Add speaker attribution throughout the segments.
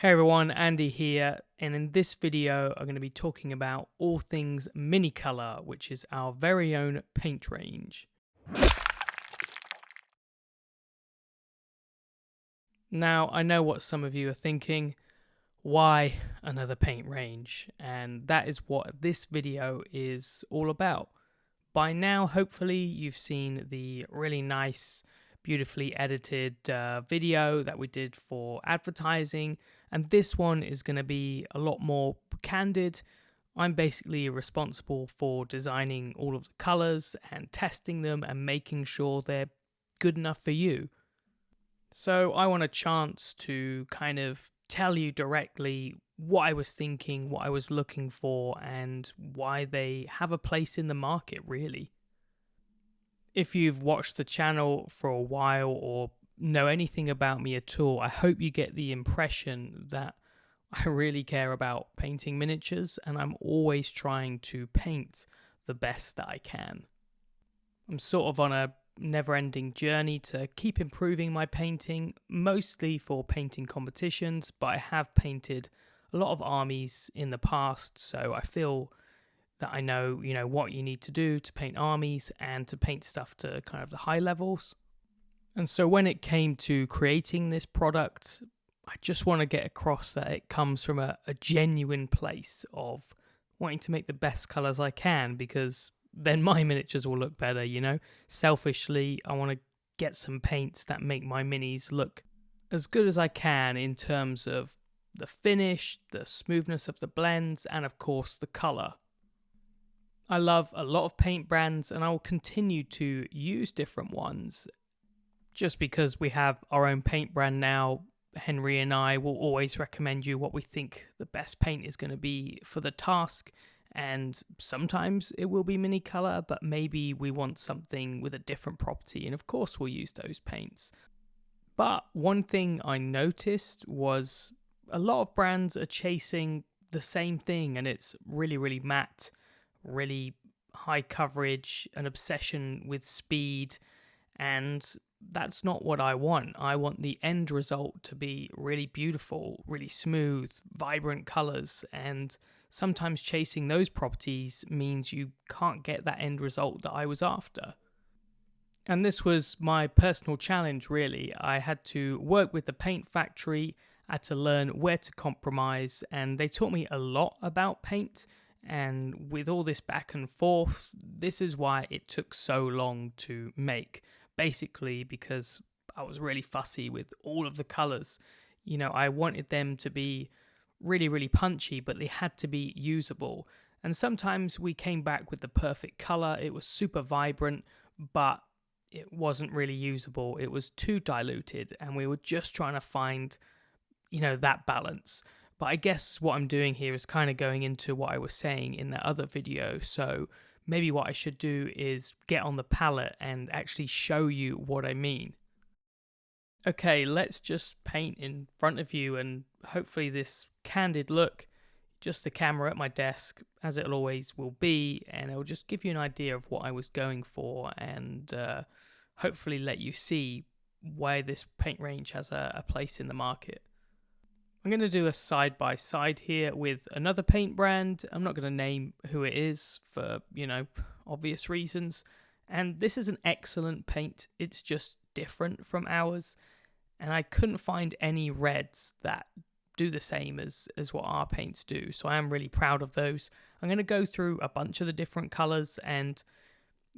Speaker 1: Hey everyone, Andy here, and in this video I'm going to be talking about all things Minicolor, which is our very own paint range. Now, I know what some of you are thinking, why another paint range? And that is what this video is all about. By now, hopefully you've seen the really nice, beautifully edited video that we did for advertising, and this one is going to be a lot more candid. I'm basically responsible for designing all of the colors and testing them and making sure they're good enough for you. So I want a chance to kind of tell you directly what I was thinking, what I was looking for, and why they have a place in the market, really. If you've watched the channel for a while or know anything about me at all, I hope you get the impression that I really care about painting miniatures and I'm always trying to paint the best that I can. I'm sort of on a never-ending journey to keep improving my painting, mostly for painting competitions, but I have painted a lot of armies in the past, so I feel that I know, what you need to do to paint armies and to paint stuff to kind of the high levels. And so when it came to creating this product, I just want to get across that it comes from a genuine place of wanting to make the best colors I can, because then my miniatures will look better, Selfishly, I want to get some paints that make my minis look as good as I can in terms of the finish, the smoothness of the blends, and of course the color. I love a lot of paint brands and I will continue to use different ones. Just because we have our own paint brand now, Henry and I will always recommend you what we think the best paint is going to be for the task. And sometimes it will be Minicolor, but maybe we want something with a different property, and of course we'll use those paints. But one thing I noticed was a lot of brands are chasing the same thing, and it's really, really matte, really high coverage, an obsession with speed, and that's not what I want. I want the end result to be really beautiful, really smooth, vibrant colors, and sometimes chasing those properties means you can't get that end result that I was after. And this was my personal challenge, really. I had to work with the paint factory, I had to learn where to compromise, and they taught me a lot about paint. And with all this back and forth, this is why it took so long to make. Basically because I was really fussy with all of the colors. I wanted them to be really, really punchy, but they had to be usable. And sometimes we came back with the perfect color. It was super vibrant, but it wasn't really usable. It was too diluted, and we were just trying to find, that balance. But I guess what I'm doing here is kind of going into what I was saying in that other video. So maybe what I should do is get on the palette and actually show you what I mean. Okay, let's just paint in front of you, and hopefully this candid look, just the camera at my desk, as it always will be, and it'll just give you an idea of what I was going for, and hopefully let you see why this paint range has a place in the market. I'm going to do a side-by-side here with another paint brand. I'm not going to name who it is for, obvious reasons. And this is an excellent paint. It's just different from ours. And I couldn't find any reds that do the same as what our paints do. So I am really proud of those. I'm going to go through a bunch of the different colors, and,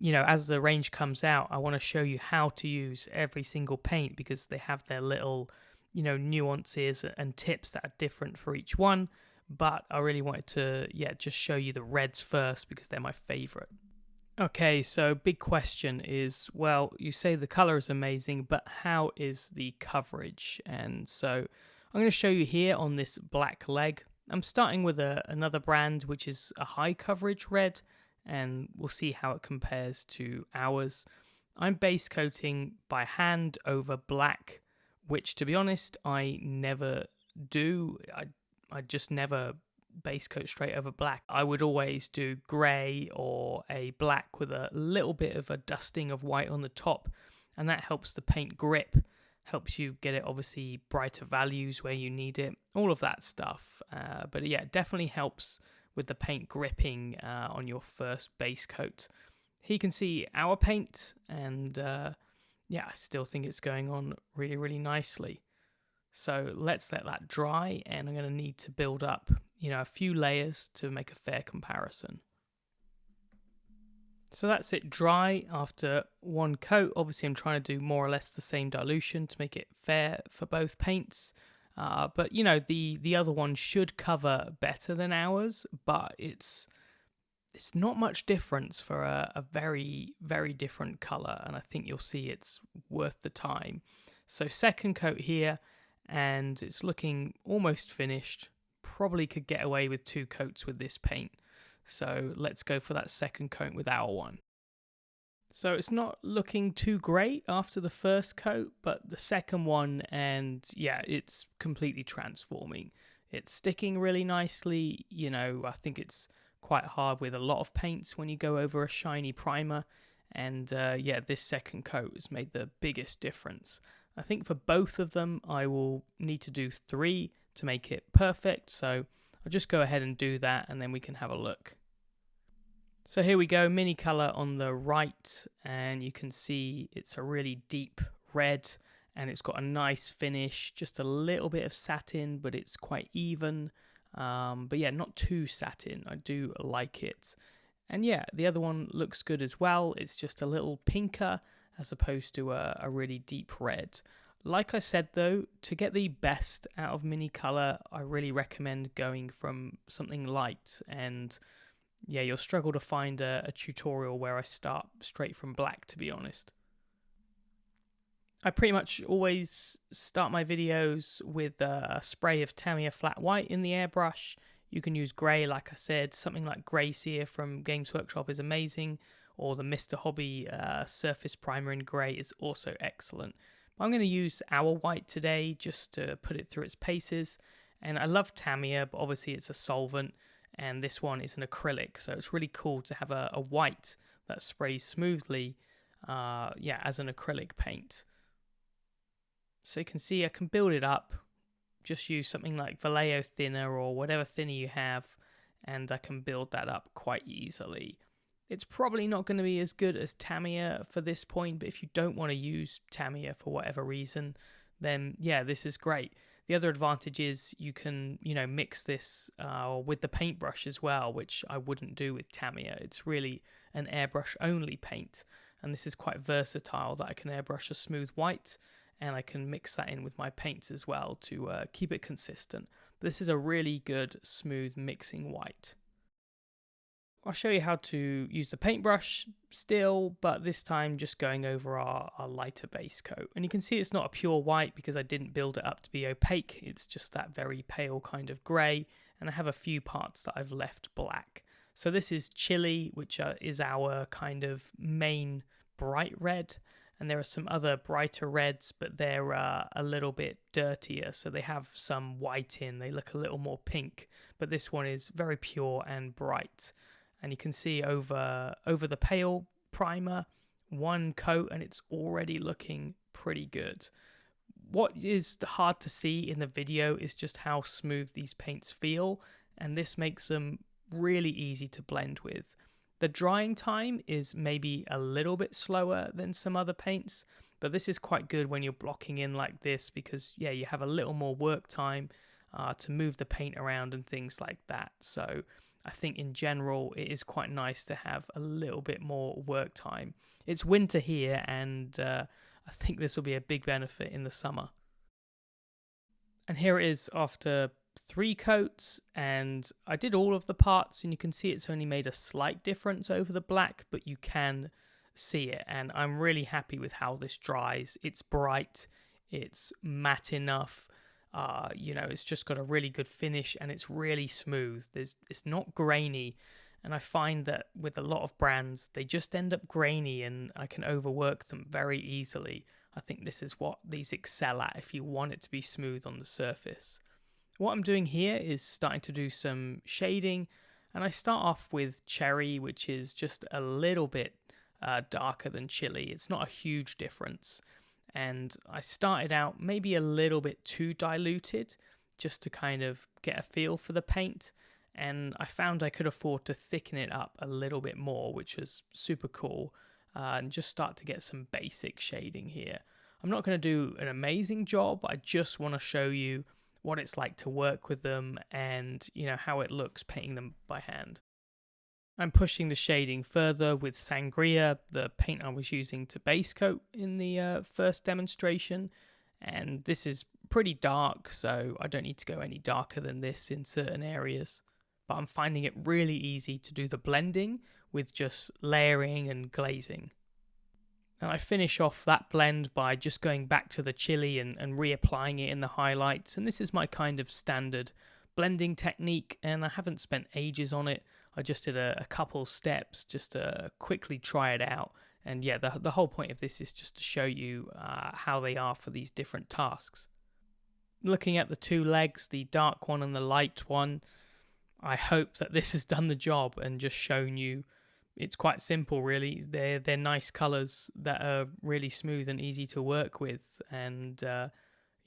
Speaker 1: as the range comes out, I want to show you how to use every single paint, because they have their little nuances and tips that are different for each one. But I really wanted to, just show you the reds first because they're my favorite. Okay, so big question is, well, you say the color is amazing, but how is the coverage? And so I'm going to show you here on this black leg. I'm starting with another brand, which is a high coverage red, and we'll see how it compares to ours. I'm base coating by hand over black, which, to be honest, I never do. I just never base coat straight over black. I would always do grey or a black with a little bit of a dusting of white on the top, and that helps the paint grip. helps you get it obviously brighter values where you need it, all of that stuff. But yeah, it definitely helps with the paint gripping on your first base coat. Here you can see our paint, and yeah, I still think it's going on really, really nicely. So let's let that dry, and I'm going to need to build up, a few layers to make a fair comparison. So that's it dry after one coat. Obviously, I'm trying to do more or less the same dilution to make it fair for both paints. But the other one should cover better than ours, but it's not much difference for a very, very different color, and I think you'll see it's worth the time. So second coat here, and it's looking almost finished. Probably could get away with 2 coats with this paint. So let's go for that second coat with our one. So it's not looking too great after the first coat, but the second one, and yeah, it's completely transforming. It's sticking really nicely. I think it's quite hard with a lot of paints when you go over a shiny primer. And yeah, this second coat has made the biggest difference. I think for both of them, I will need to do 3 to make it perfect. So I'll just go ahead and do that, and then we can have a look. So here we go, mini color on the right, and you can see it's a really deep red, and it's got a nice finish, just a little bit of satin, but it's quite even. But yeah, not too satin. I do like it. And yeah, the other one looks good as well. It's just a little pinker as opposed to a really deep red. Like I said though, to get the best out of mini color, I really recommend going from something light, and yeah, you'll struggle to find a tutorial where I start straight from black, to be honest. I pretty much always start my videos with a spray of Tamiya Flat White in the airbrush. You can use grey, like I said. Something like Grey Seer from Games Workshop is amazing, or the Mr. Hobby Surface Primer in grey is also excellent. But I'm going to use our white today just to put it through its paces. And I love Tamiya, but obviously it's a solvent, and this one is an acrylic, so it's really cool to have a white that sprays smoothly as an acrylic paint. So you can see I can build it up, just use something like Vallejo thinner or whatever thinner you have, and I can build that up quite easily. It's probably not going to be as good as Tamiya for this point, but if you don't want to use Tamiya for whatever reason, then yeah, this is great. The other advantage is you can, mix this with the paintbrush as well, which I wouldn't do with Tamiya. It's really an airbrush only paint, and this is quite versatile that I can airbrush a smooth white, and I can mix that in with my paints as well to keep it consistent. But this is a really good smooth mixing white. I'll show you how to use the paintbrush still, but this time just going over our lighter base coat. And you can see it's not a pure white because I didn't build it up to be opaque. It's just that very pale kind of grey, and I have a few parts that I've left black. So this is Chili, which is our kind of main bright red, and there are some other brighter reds, but they're a little bit dirtier, so they have some white in. They look a little more pink, but this one is very pure and bright. And you can see over the pale primer, one coat, and it's already looking pretty good. What is hard to see in the video is just how smooth these paints feel, and this makes them really easy to blend with. The drying time is maybe a little bit slower than some other paints, but this is quite good when you're blocking in like this because, yeah, you have a little more work time to move the paint around and things like that. So I think in general it is quite nice to have a little bit more work time. It's winter here, and I think this will be a big benefit in the summer. And here it is after 3 coats, and I did all of the parts, and you can see it's only made a slight difference over the black, but you can see it, and I'm really happy with how this dries. It's bright, it's matte enough. It's just got a really good finish, and it's really smooth. It's not grainy, and I find that with a lot of brands, they just end up grainy, and I can overwork them very easily. I think this is what these excel at if you want it to be smooth on the surface. What I'm doing here is starting to do some shading, and I start off with Cherry, which is just a little bit darker than Chili. It's not a huge difference. and I started out maybe a little bit too diluted just to kind of get a feel for the paint, and I found I could afford to thicken it up a little bit more, which was super cool, and just start to get some basic shading here. I'm not going to do an amazing job. I just want to show you what it's like to work with them and, you know, how it looks painting them by hand. I'm pushing the shading further with Sangria, the paint I was using to base coat in the first demonstration, and this is pretty dark, so I don't need to go any darker than this in certain areas, but I'm finding it really easy to do the blending with just layering and glazing. And I finish off that blend by just going back to the chili and reapplying it in the highlights. And this is my kind of standard blending technique, and I haven't spent ages on it. I just did a couple steps just to quickly try it out. And yeah, the whole point of this is just to show you how they are for these different tasks. Looking at the two legs, the dark one and the light one, I hope that this has done the job and just shown you it's quite simple, really. They're nice colors that are really smooth and easy to work with, and yeah,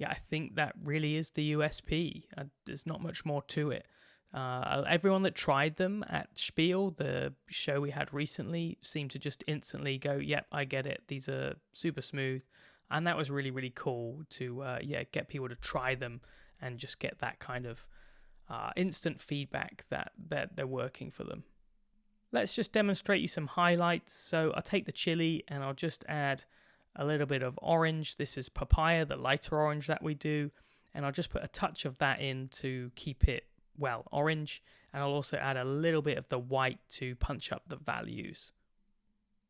Speaker 1: I think that really is the USP. There's not much more to it. Everyone that tried them at Spiel, the show we had recently, seemed to just instantly go, "Yep, I get it. These are super smooth," and that was really, really cool to get people to try them and just get that kind of instant feedback that they're working for them. Let's just demonstrate you some highlights. So I'll take the chili and I'll just add a little bit of orange. This is papaya, the lighter orange that we do. And I'll just put a touch of that in to keep it, well, orange. And I'll also add a little bit of the white to punch up the values.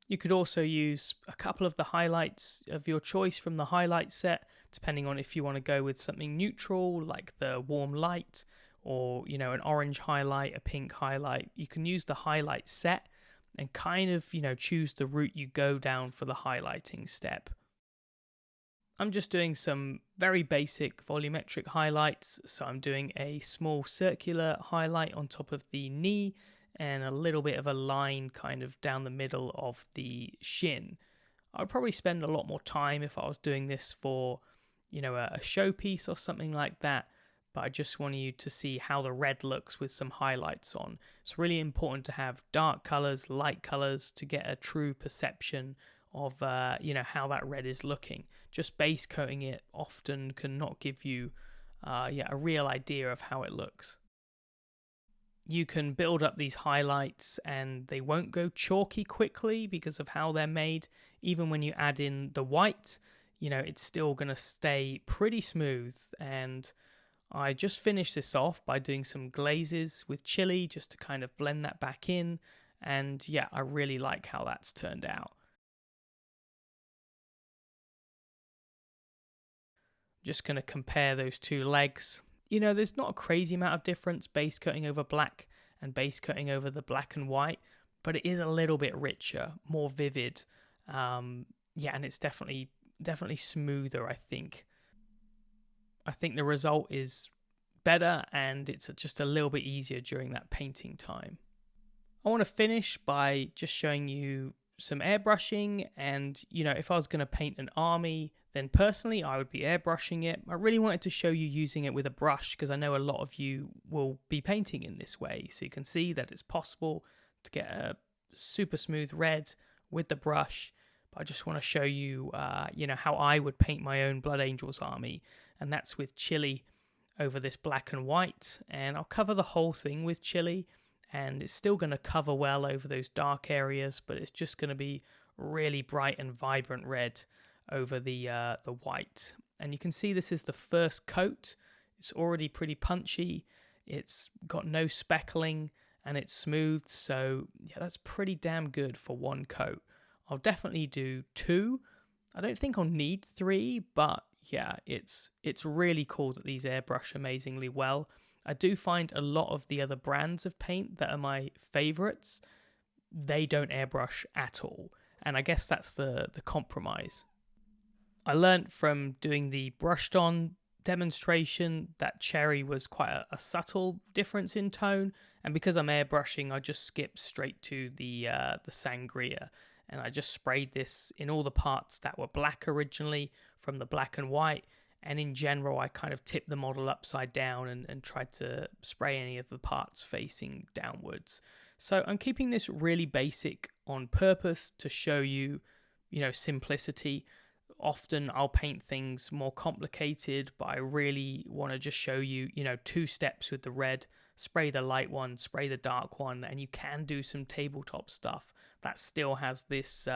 Speaker 1: You could also use a couple of the highlights of your choice from the highlight set, depending on if you want to go with something neutral like the warm light, or, you know, an orange highlight, a pink highlight. You can use the highlight set and kind of, you know, choose the route you go down for the highlighting step. I'm just doing some very basic volumetric highlights. So I'm doing a small circular highlight on top of the knee and a little bit of a line kind of down the middle of the shin. I'd probably spend a lot more time if I was doing this for, you know, a showpiece or something like that. But I just want you to see how the red looks with some highlights on. It's really important to have dark colors, light colors to get a true perception of you know, how that red is looking. Just base coating it often can not give you a real idea of how it looks. You can build up these highlights and they won't go chalky quickly because of how they're made. Even when you add in the white, you know, it's still going to stay pretty smooth. And I just finished this off by doing some glazes with chili just to kind of blend that back in. And yeah, I really like how that's turned out. Just going to compare those two legs. You know, there's not a crazy amount of difference base coating over black and base coating over the black and white, but it is a little bit richer, more vivid. Yeah, and it's definitely smoother, I think. I think the result is better and it's just a little bit easier during that painting time. I want to finish by just showing you some airbrushing, and you know, if I was going to paint an army, then personally I would be airbrushing it. I really wanted to show you using it with a brush because I know a lot of you will be painting in this way, so you can see that it's possible to get a super smooth red with the brush. But I just want to show you you know, how I would paint my own Blood Angels army, and that's with chili over this black and white, and I'll cover the whole thing with chili. And it's still going to cover well over those dark areas, but it's just going to be really bright and vibrant red over the white. And you can see this is the first coat. It's already pretty punchy. It's got no speckling and it's smooth. So yeah, that's pretty damn good for one coat. I'll definitely do 2. I don't think I'll need 3, but yeah, it's really cool that these airbrush amazingly well. I do find a lot of the other brands of paint that are my favorites, they don't airbrush at all. And I guess that's the compromise. I learned from doing the brushed on demonstration that cherry was quite a subtle difference in tone. And because I'm airbrushing, I just skip straight to the sangria. and I just sprayed this in all the parts that were black originally from the black and white. And in general, I kind of tipped the model upside down and tried to spray any of the parts facing downwards. So I'm keeping this really basic on purpose to show you, simplicity. Often I'll paint things more complicated, but I really want to just show you, 2 steps with the red. Spray the light one, spray the dark one, and you can do some tabletop stuff that still has this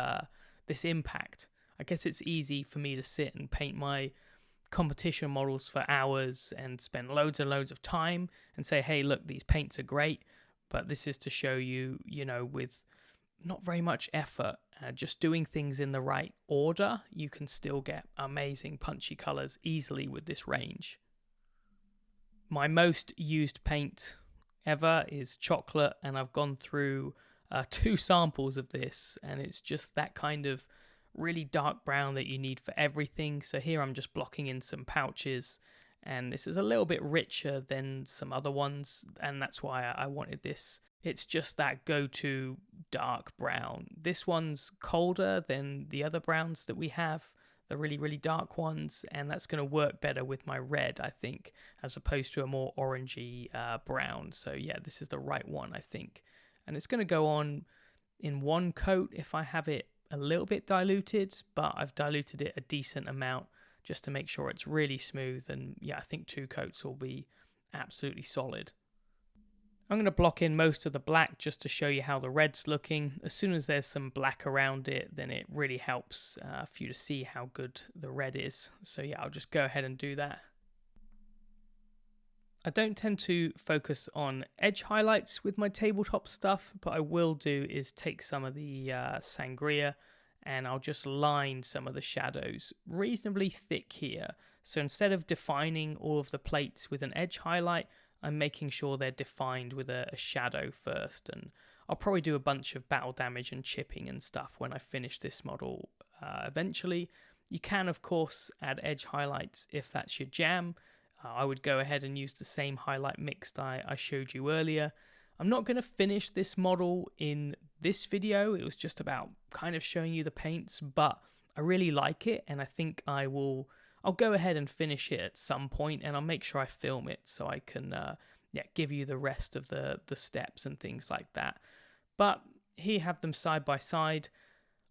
Speaker 1: impact. I guess it's easy for me to sit and paint my competition models for hours and spend loads and loads of time and say, hey, look, these paints are great, but this is to show you, with not very much effort, just doing things in the right order, you can still get amazing punchy colors easily with this range. My most used paint ever is chocolate, and I've gone through 2 samples of this, and it's just that kind of really dark brown that you need for everything. So here I'm just blocking in some pouches, and this is a little bit richer than some other ones, and that's why I wanted this. It's just that go-to dark brown. This one's colder than the other browns that we have, the really, really dark ones, and that's going to work better with my red, I think, as opposed to a more orangey brown. So yeah, this is the right one, I think. And it's going to go on in 1 coat if I have it a little bit diluted, but I've diluted it a decent amount just to make sure it's really smooth. And yeah, I think 2 coats will be absolutely solid. I'm going to block in most of the black just to show you how the red's looking. As soon as there's some black around it, then it really helps for you to see how good the red is. So yeah, I'll just go ahead and do that. I don't tend to focus on edge highlights with my tabletop stuff, but I will do is take some of the sangria and I'll just line some of the shadows reasonably thick here. So instead of defining all of the plates with an edge highlight, I'm making sure they're defined with a shadow first, and I'll probably do a bunch of battle damage and chipping and stuff when I finish this model eventually. You can, of course, add edge highlights if that's your jam. I would go ahead and use the same highlight mix I showed you earlier. I'm not going to finish this model in this video. It was just about kind of showing you the paints, but I really like it, and I think I'll go ahead and finish it at some point, and I'll make sure I film it so I can give you the rest of the steps and things like that. But here you have them side by side.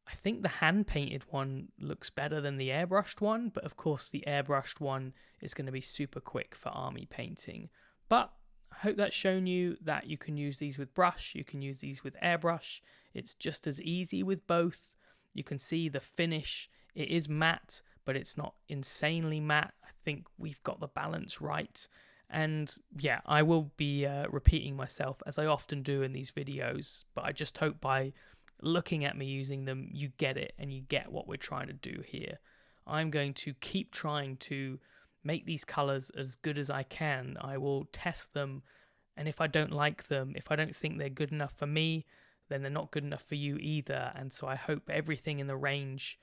Speaker 1: I think the hand-painted one looks better than the airbrushed one, but of course the airbrushed one is going to be super quick for army painting. But I hope that's shown you that you can use these with brush, you can use these with airbrush. It's just as easy with both. You can see the finish, it is matte, but it's not insanely matte. I think we've got the balance right. And yeah, I will be repeating myself as I often do in these videos, but I just hope by looking at me using them, you get it and you get what we're trying to do here. I'm going to keep trying to make these colors as good as I can. I will test them, and if I don't like them, if I don't think they're good enough for me, then they're not good enough for you either. And so I hope everything in the range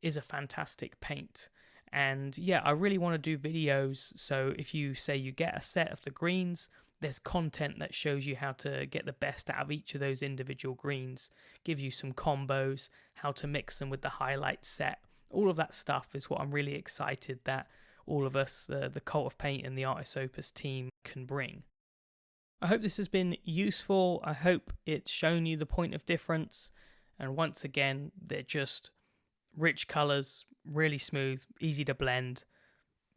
Speaker 1: is a fantastic paint. And yeah, I really want to do videos, so if you say you get a set of the greens, there's content that shows you how to get the best out of each of those individual greens, give you some combos, how to mix them with the highlight set. All of that stuff is what I'm really excited that all of us, the Cult of Paint and the Artist Opus team, can bring. I hope this has been useful. I hope it's shown you the point of difference. And once again, they're just rich colors, really smooth, easy to blend.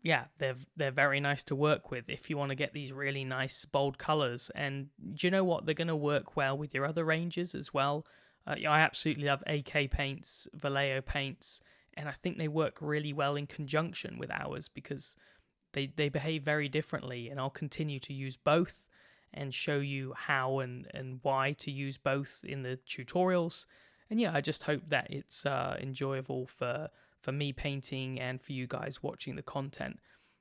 Speaker 1: Yeah, they're very nice to work with if you want to get these really nice bold colors. And do you know what? They're going to work well with your other ranges as well. I absolutely love AK paints, Vallejo paints, and I think they work really well in conjunction with ours because they behave very differently. And I'll continue to use both and show you how and why to use both in the tutorials. And yeah, I just hope that it's enjoyable for me painting and for you guys watching the content.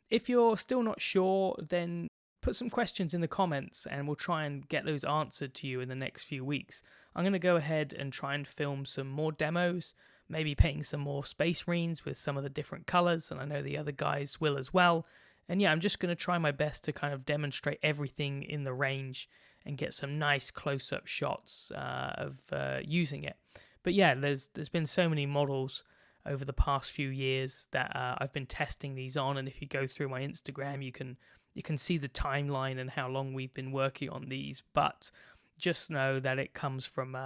Speaker 1: If you're still not sure, then put some questions in the comments and we'll try and get those answered to you in the next few weeks. I'm going to go ahead and try and film some more demos, maybe painting some more Space Marines with some of the different colors, and I know the other guys will as well. And yeah, I'm just going to try my best to kind of demonstrate everything in the range and get some nice close-up shots of using it. But yeah, there's been so many models over the past few years that I've been testing these on, and if you go through my Instagram, you can see the timeline and how long we've been working on these. But just know that it comes from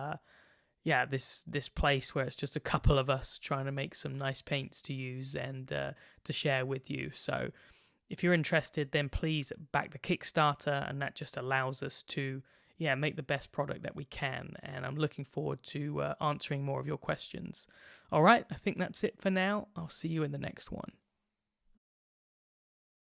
Speaker 1: this place where it's just a couple of us trying to make some nice paints to use and to share with you. So if you're interested, then please back the Kickstarter, and that just allows us to make the best product that we can. And I'm looking forward to answering more of your questions. All right, I think that's it for now. I'll see you in the next one.